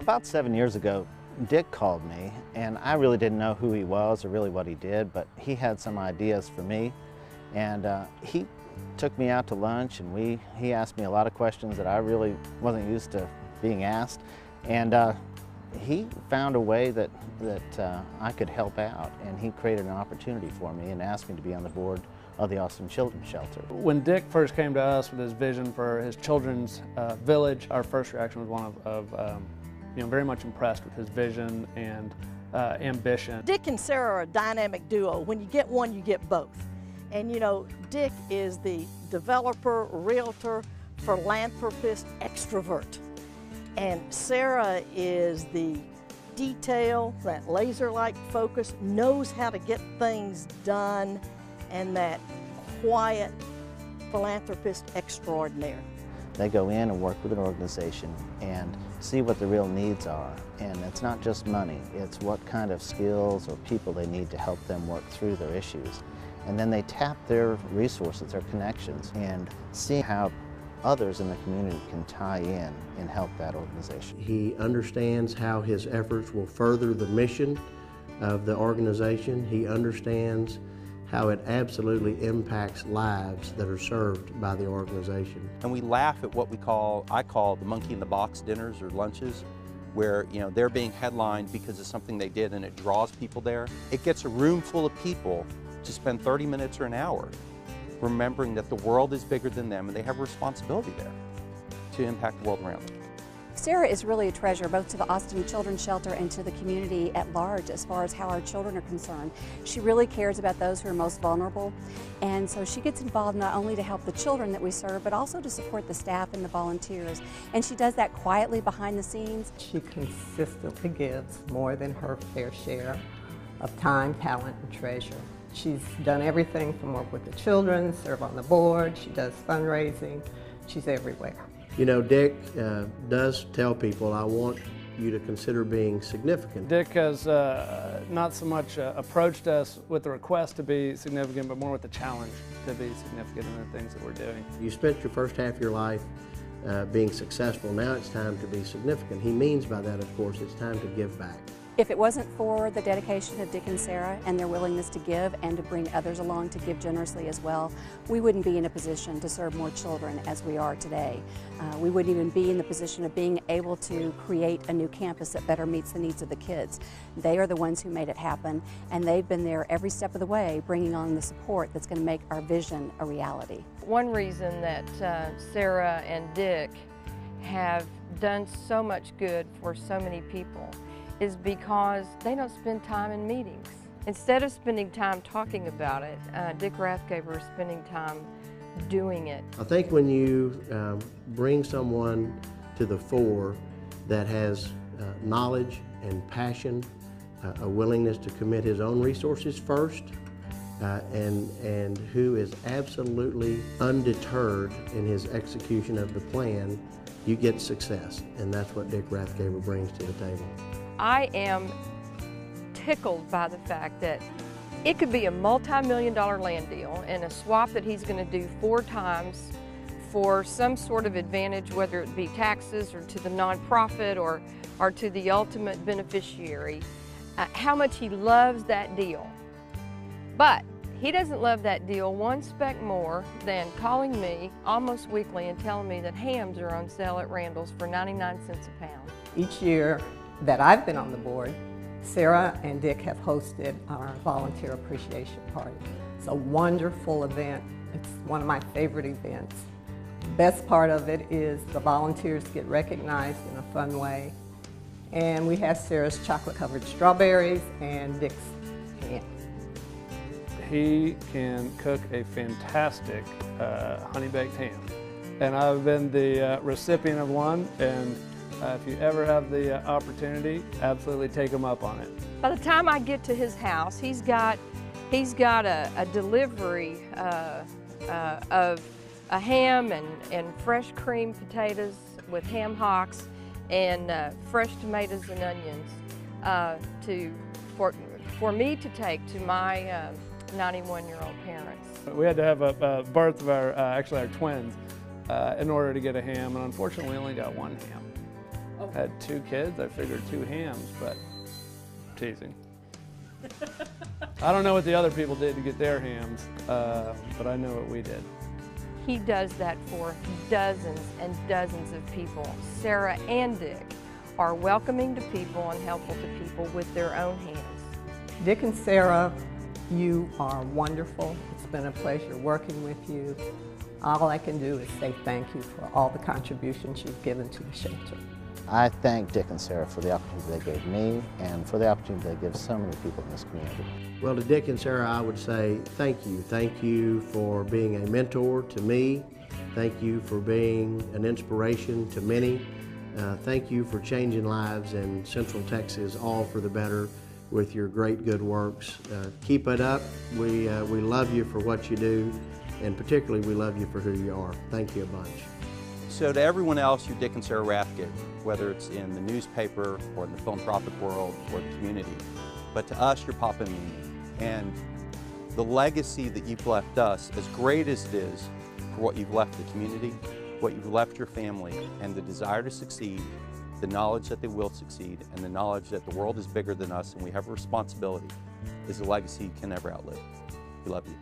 About 7 years ago, Dick called me, and I really didn't know who he was or really what he did, but he had some ideas for me, and he took me out to lunch, and he asked me a lot of questions that I really wasn't used to being asked, and he found a way that I could help out, and he created an opportunity for me and asked me to be on the board of the Austin Children's Shelter. When Dick first came to us with his vision for his children's village, our first reaction was one of very much impressed with his vision and ambition. Dick and Sara are a dynamic duo. When you get one, you get both. And Dick is the developer, realtor, philanthropist, extrovert. And Sara is the detail, that laser-like focus, knows how to get things done, and that quiet philanthropist extraordinaire. They go in and work with an organization and see what the real needs are. And it's not just money, it's what kind of skills or people they need to help them work through their issues. And then they tap their resources, their connections, and see how others in the community can tie in and help that organization. He understands how his efforts will further the mission of the organization. He understands how it absolutely impacts lives that are served by the organization. And we laugh at what I call the monkey in the box dinners or lunches, where they're being headlined because of something they did and it draws people there. It gets a room full of people to spend 30 minutes or an hour remembering that the world is bigger than them and they have a responsibility there to impact the world around them. Sara is really a treasure both to the Austin Children's Shelter and to the community at large as far as how our children are concerned. She really cares about those who are most vulnerable, and so she gets involved not only to help the children that we serve but also to support the staff and the volunteers, and she does that quietly behind the scenes. She consistently gives more than her fair share of time, talent, and treasure. She's done everything from work with the children, serve on the board, she does fundraising, she's everywhere. Dick does tell people, I want you to consider being significant. Dick has not so much approached us with the request to be significant, but more with the challenge to be significant in the things that we're doing. You spent your first half of your life being successful. Now it's time to be significant. He means by that, of course, it's time to give back. If it wasn't for the dedication of Dick and Sara and their willingness to give and to bring others along to give generously as well, we wouldn't be in a position to serve more children as we are today. We wouldn't even be in the position of being able to create a new campus that better meets the needs of the kids. They are the ones who made it happen, and they've been there every step of the way, bringing on the support that's going to make our vision a reality. One reason that Sara and Dick have done so much good for so many people is because they don't spend time in meetings. Instead of spending time talking about it, Dick Rathgeber is spending time doing it. I think when you bring someone to the fore that has knowledge and passion, a willingness to commit his own resources first, and who is absolutely undeterred in his execution of the plan, you get success. And that's what Dick Rathgeber brings to the table. I am tickled by the fact that it could be a multi-million-dollar land deal and a swap that he's going to do 4 times for some sort of advantage, whether it be taxes or to the nonprofit or to the ultimate beneficiary, how much he loves that deal. But he doesn't love that deal one speck more than calling me almost weekly and telling me that hams are on sale at Randall's for 99 cents a pound. Each year that I've been on the board, Sara and Dick have hosted our volunteer appreciation party. It's a wonderful event. It's one of my favorite events. The best part of it is the volunteers get recognized in a fun way. And we have Sara's chocolate-covered strawberries and Dick's ham. He can cook a fantastic honey-baked ham. And I've been the recipient of one, and if you ever have the opportunity, absolutely take him up on it. By the time I get to his house, he's got a delivery of a ham and fresh creamed potatoes with ham hocks and fresh tomatoes and onions for me to take to my 91-year-old parents. We had to have a birth of our twins in order to get a ham, and unfortunately we only got one ham. had 2 kids, I figured 2 hams, but teasing. I don't know what the other people did to get their hams, but I know what we did. He does that for dozens and dozens of people. Sara and Dick are welcoming to people and helpful to people with their own hands. Dick and Sara, you are wonderful. It's been a pleasure working with you. All I can do is say thank you for all the contributions you've given to the shelter. I thank Dick and Sara for the opportunity they gave me and for the opportunity they give so many people in this community. Well, to Dick and Sara, I would say thank you. Thank you for being a mentor to me. Thank you for being an inspiration to many. Thank you for changing lives in Central Texas, all for the better with your great good works. Keep it up. We love you for what you do, and particularly we love you for who you are. Thank you a bunch. So to everyone else, you're Dick and Sara Rathgeber, whether it's in the newspaper or in the philanthropic world or the community. But to us, you're Papa and Mimi. And the legacy that you've left us, as great as it is for what you've left the community, what you've left your family, and the desire to succeed, the knowledge that they will succeed, and the knowledge that the world is bigger than us and we have a responsibility, is a legacy you can never outlive. We love you.